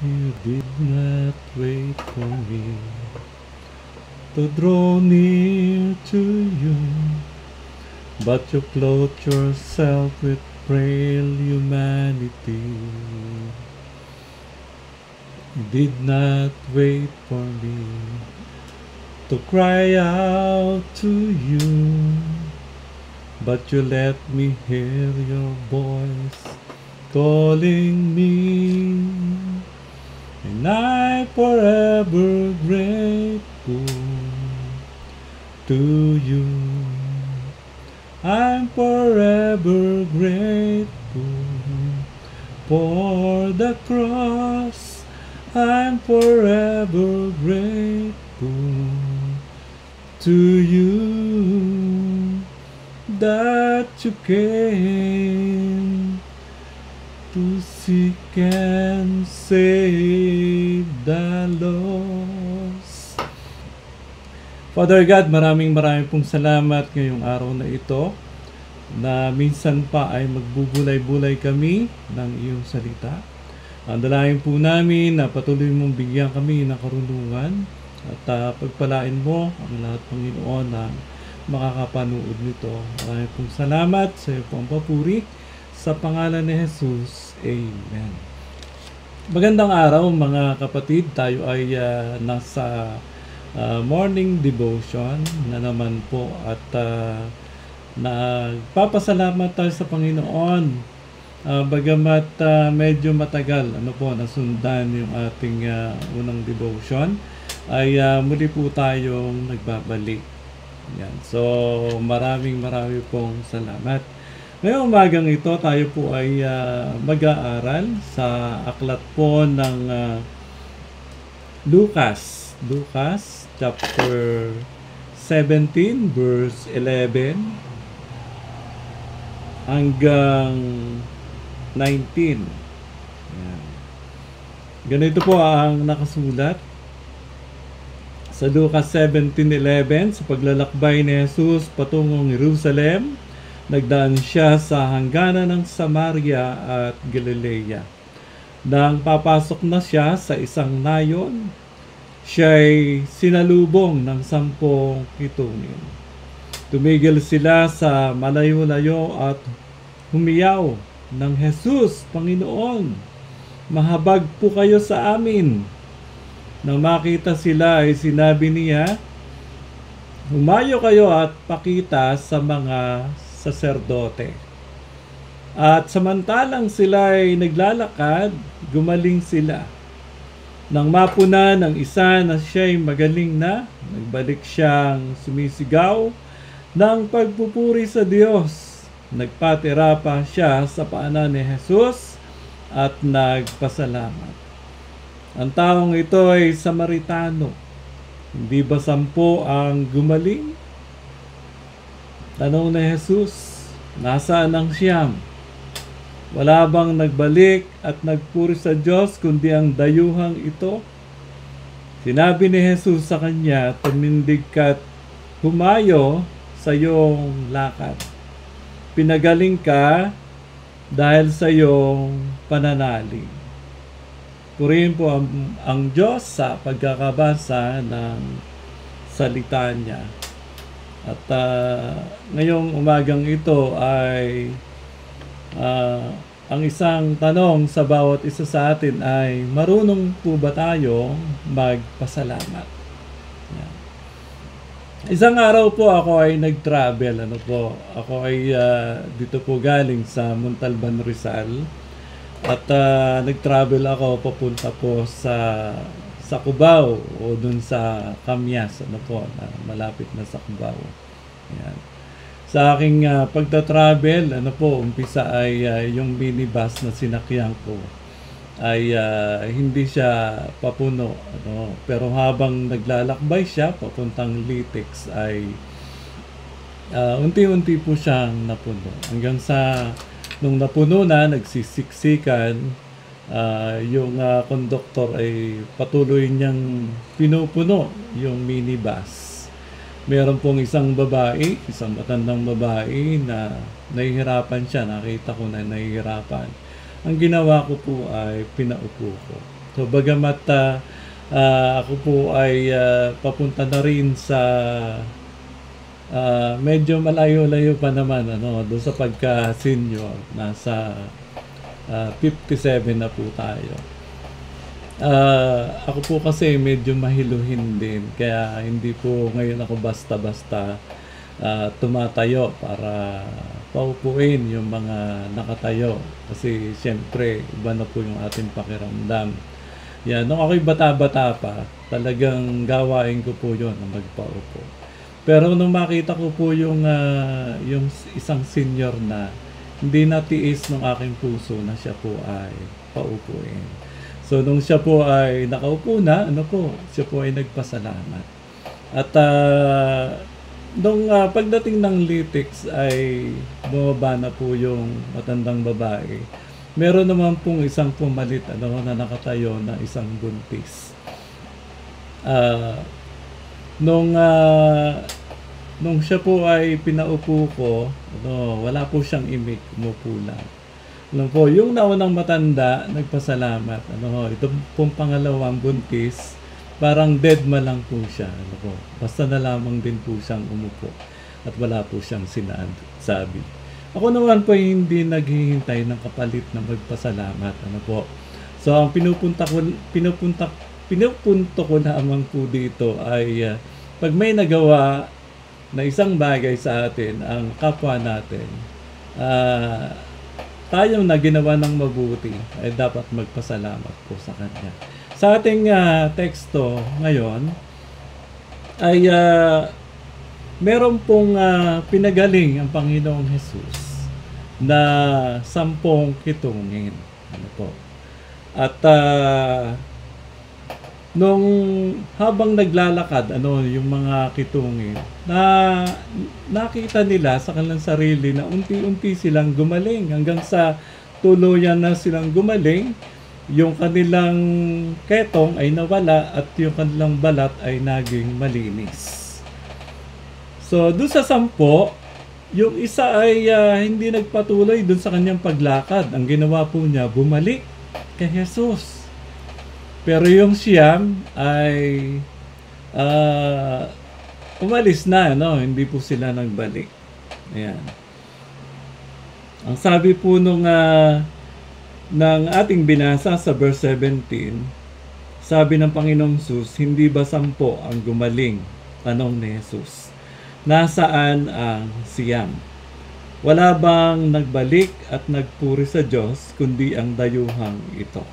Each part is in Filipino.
You did not wait for me to draw near to you, but you clothed yourself with frail humanity. You did not wait for me to cry out to you, but you let me hear your voice calling me, and I'm forever grateful to you. I'm forever grateful for the cross. I'm forever grateful to you that you came to seek and save the lost. Father God, maraming pong salamat ngayong araw na ito na minsan pa ay magbubulay-bulay kami ng iyong salita. Ang dalangin po namin na patuloy mong bigyan kami ng karunungan at pagpalain mo ang lahat, Panginoon, na makakapanood nito. Maraming pong salamat sa iyo pong papuri. Sa pangalan ni Jesus, Amen. Magandang araw mga kapatid. Tayo ay nasa morning devotion na naman po at nagpapasalamat tayo sa Panginoon. Bagamat medyo matagal nasundan yung ating unang devotion, ay muli po tayong nagbabalik. Yan. So maraming pong salamat. Ngayong umagang ito, tayo po ay mag-aaral sa aklat po ng Lucas chapter 17 verse 11 hanggang 19. Yan. Ganito po ang nakasulat sa Lucas 17:11. Sa paglalakbay ni Jesus patungong Jerusalem, nagdaan siya sa hangganan ng Samaria at Galilea. Nang papasok na siya sa isang nayon, siya'y sinalubong ng 10 kitunin. Tumigil sila sa malayo-layo at humiyaw ng, "Jesus, Panginoon, mahabag po kayo sa amin." Nang makita sila ay sinabi niya, "Humayo kayo at pakita sa mga saserdote." At samantalang sila ay naglalakad, gumaling sila. Nang mapuna ng isa na siya'y magaling na, nagbalik siyang sumisigaw ng pagpupuri sa Diyos. Nagpatira pa siya sa paanan ni Jesus at nagpasalamat. Ang taong ito ay Samaritano. Hindi ba 10 ang gumaling? Tanong ni Jesus, nasaan ang 9? Wala bang nagbalik at nagpuri sa Diyos kundi ang dayuhang ito? Sinabi ni Jesus sa kanya, "Tumindig ka't humayo sa iyong lakad. Pinagaling ka dahil sa iyong pananalig." Purihin po ang Diyos sa pagkakabasa ng salita niya. At ngayong umagang ito ay ang isang tanong sa bawat isa sa atin ay, marunong po ba tayong magpasalamat? Yan. Isang araw po ako ay nag-travel. Ako ay dito po galing sa Montalban, Rizal. At nag-travel ako papunta po sa Cubao o dun sa Camyas, na malapit na sa Cubao. Yan. Sa aking pagta-travel, umpisa ay yung minibus na sinakyan ko ay hindi siya papuno. Pero habang naglalakbay siya papuntang Litex ay unti-unti po siyang napuno. Hanggang sa nung napuno na, nagsisiksikan, yung conductor ay patuloy niyang pinupuno yung minibus. Meron pong isang matandang babae na nahihirapan siya. Nakita ko na nahihirapan. Ang ginawa ko po ay pinaupo ko. So bagamat ako po ay papunta na rin sa medyo malayo-layo pa naman doon sa pagka-senior, nasa 57 na po tayo. Ako po kasi medyo mahiluhin din, kaya hindi po ngayon ako basta-basta tumatayo para paupuin yung mga nakatayo, kasi siyempre iba na po yung ating pakiramdam. Yan, nung ako'y bata-bata pa, talagang gawain ko po yun na magpaupo. Pero nung makita ko po yung isang senior na, hindi natiis ng aking puso na siya po ay paupuin. So nung siya po ay nakaupo na, siya po ay nagpasalamat. At nung pagdating ng lytics ay bumaba na po yung matandang babae. Meron naman pong isang pumalit na nakatayo na isang buntis. Nung siya po ay pinaupo ko, wala po siyang imik, umupo lang. Yung naunang matanda, nagpasalamat. Ito pong pangalawang buntis, parang dead ma lang po siya. Basta na lamang din po siyang umupo at wala po siyang sinasabi. Ako naman po hindi naghihintay ng kapalit na magpasalamat. So ang pinupunto ko lamang po dito ay pag may nagawa na isang bagay sa atin, ang kapwa natin, tayong na ginawa ng mabuti, ay dapat magpasalamat po sa kanya. Sa ating teksto ngayon ay meron pong pinagaling ang Panginoong Hesus na 10 kitungin. At nung habang naglalakad yung mga kitungin, nakita nila sa kanilang sarili na unti-unti silang gumaling hanggang sa tuluyan na silang gumaling. Yung kanilang ketong ay nawala at yung kanilang balat ay naging malinis. So doon sa 10, yung isa ay hindi nagpatuloy doon sa kanyang paglakad. Ang ginawa po niya, bumalik kay Jesus. Pero yung siyam ay umalis na, hindi po sila nagbalik. Ayan. Ang sabi po ng ating binasa sa verse 17, sabi ng Panginoong Jesus, hindi ba 10 ang gumaling? Tanong ni Jesus. Nasaan ang siyam? Wala bang nagbalik at nagpuri sa Diyos, kundi ang dayuhang ito?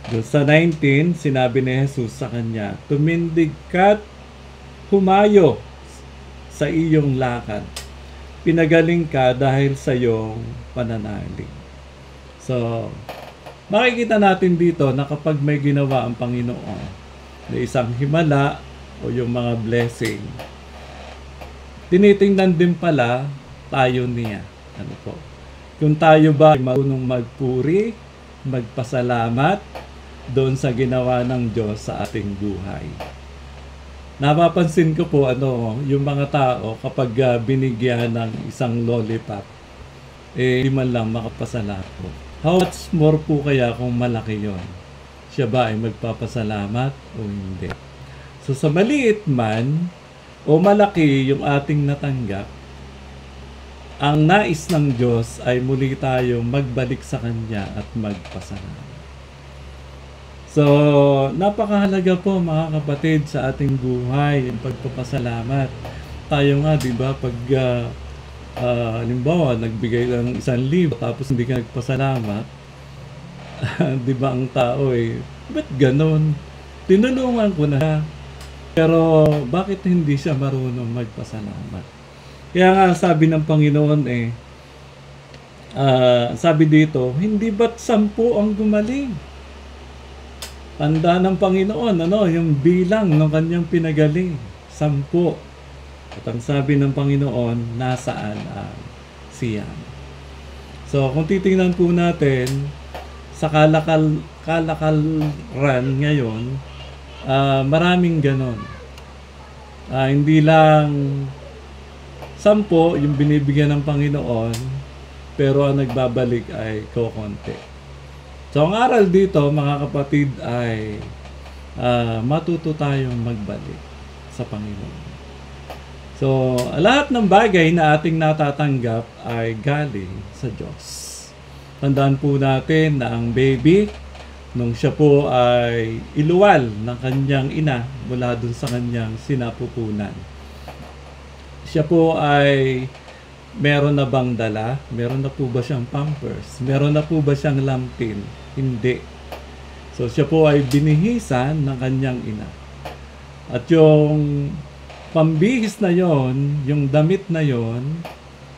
Doon sa 19, sinabi ni Jesus sa kanya, tumindig ka't humayo sa iyong lakad. Pinagaling ka dahil sa iyong pananalig. So, makikita natin dito na kapag may ginawa ang Panginoon na isang himala o yung mga blessing, tinitingnan din pala tayo niya. Kung tayo ba ay marunong magpuri, magpasalamat doon sa ginawa ng Diyos sa ating buhay. Napapansin ko po yung mga tao kapag binigyan ng isang lollipop, di man lang makapasalamat po. How much more po kaya kung malaki yon? Siya ba ay magpapasalamat o hindi? So sa maliit man o malaki yung ating natanggap, ang nais ng Diyos ay muli tayo magbalik sa Kanya at magpasalamat. So, napakahalaga po mga kapatid sa ating buhay, yung pagpapasalamat. Tayo nga, di ba, pag halimbawa, nagbigay lang ng 1,000 tapos hindi ka nagpasalamat, di ba ang tao ba't ganon? Tinulungan ko na. Pero bakit hindi siya marunong magpasalamat? Kaya nga sabi ng Panginoon sabi dito, hindi ba't 10 ang gumaling? Tanda ng Panginoon, yung bilang ng kanyang pinagaling, 10. At ang sabi ng Panginoon, nasaan ang siyam? So kung titingnan po natin, sa kalakaran ngayon, maraming ganon. Hindi lang 10 yung binibigyan ng Panginoon, pero ang nagbabalik ay kokonti. So ang aral dito mga kapatid ay matuto tayong magbalik sa Panginoon. So lahat ng bagay na ating natatanggap ay galing sa Diyos. Tandaan po natin na ang baby, nung siya po ay iluwal ng kanyang ina mula dun sa kanyang sinapupunan, siya po ay meron na bang dala? Meron na po ba siyang pampers? Meron na po ba siyang lampin? Hindi. So siya po ay binihisan ng kanyang ina. At yung pambihis na yon, yung damit na yon,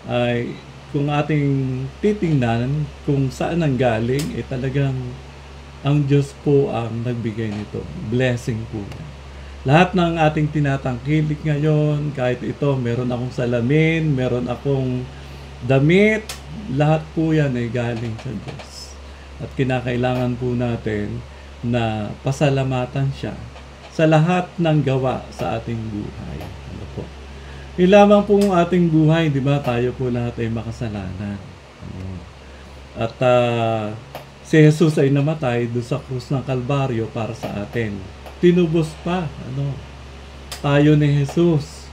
ay kung ating titingnan kung saan ang galing, talagang ang Diyos po ang nagbigay nito. Blessing po yan. Lahat ng ating tinatangkilik ngayon, kahit ito, meron akong salamin, meron akong damit, lahat po yan ay galing sa Diyos. At kinakailangan po natin na pasalamatan siya sa lahat ng gawa sa ating buhay. Ano po? Lamang po ang ating buhay, di ba? Tayo po lahat ay makasalanan. At si Jesus ay namatay doon sa krus ng Kalbaryo para sa atin. Tinubos pa, tayo ni Jesus.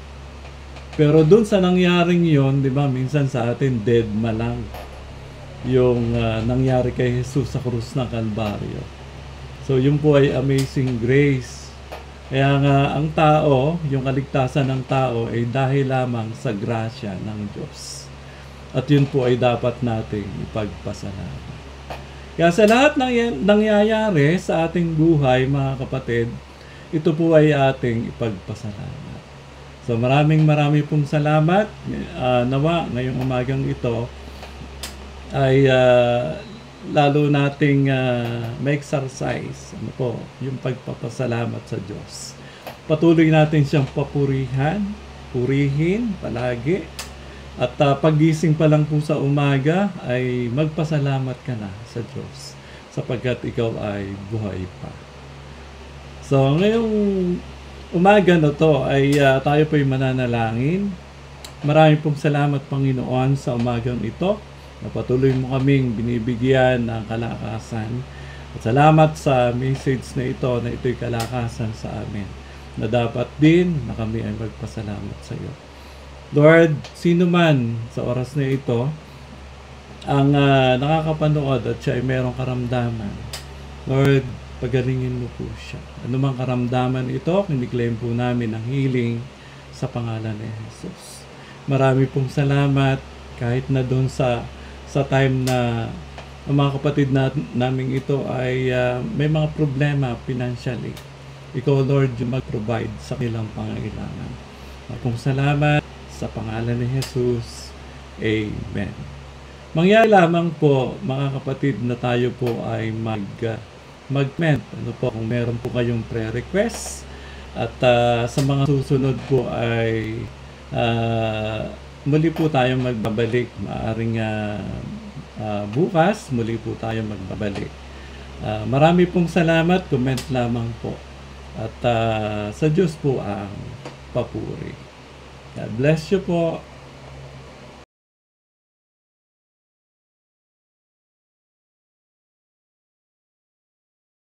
Pero doon sa nangyaring yon, di ba? Minsan sa atin, dead ma lang yung nangyari kay Jesus sa krus ng Kalbaryo. So, yun po ay amazing grace. Kaya nga, ang tao, yung kaligtasan ng tao ay dahil lamang sa grasya ng Diyos. At yun po ay dapat nating ipagpasalamat. Kaya sa lahat ng nangyayari sa ating buhay, mga kapatid, ito po ay ating ipagpasalamat. So maraming pong salamat. Nawa, ngayong umagang ito ay lalo nating ma-exercise yung pagpapasalamat sa Diyos. Patuloy natin siyang purihin palagi. At paggising pa lang po sa umaga ay magpasalamat ka na sa Diyos sapagkat ikaw ay buhay pa. So ngayong umaga na to ay tayo po ay mananalangin. Maraming pong salamat Panginoon sa umagang ito na patuloy mo kaming binibigyan ng kalakasan. At salamat sa message na ito'y kalakasan sa amin na dapat din na kami ay magpasalamat sa iyo. Lord, sino man sa oras na ito ang nakakapanood at siya ay merong karamdaman, Lord, pagalingin mo po siya. Ano mang karamdaman ito, kiniklaim po namin ang healing sa pangalan ni Jesus. Marami pong salamat kahit na doon sa time na ang mga kapatid namin ito ay may mga problema financially. Ikaw, Lord, yung mag-provide sa kanilang pangailangan. Akong salamat sa pangalan ni Jesus. Amen. Mangyari lamang po, mga kapatid, na tayo po ay mag-ment. Kung meron po kayong prayer request. At sa mga susunod po ay muli po tayong magbabalik. Maaring bukas, muli po tayong magbabalik. Marami pong salamat. Comment lamang po. At sa Diyos po ang papuri. God bless you po.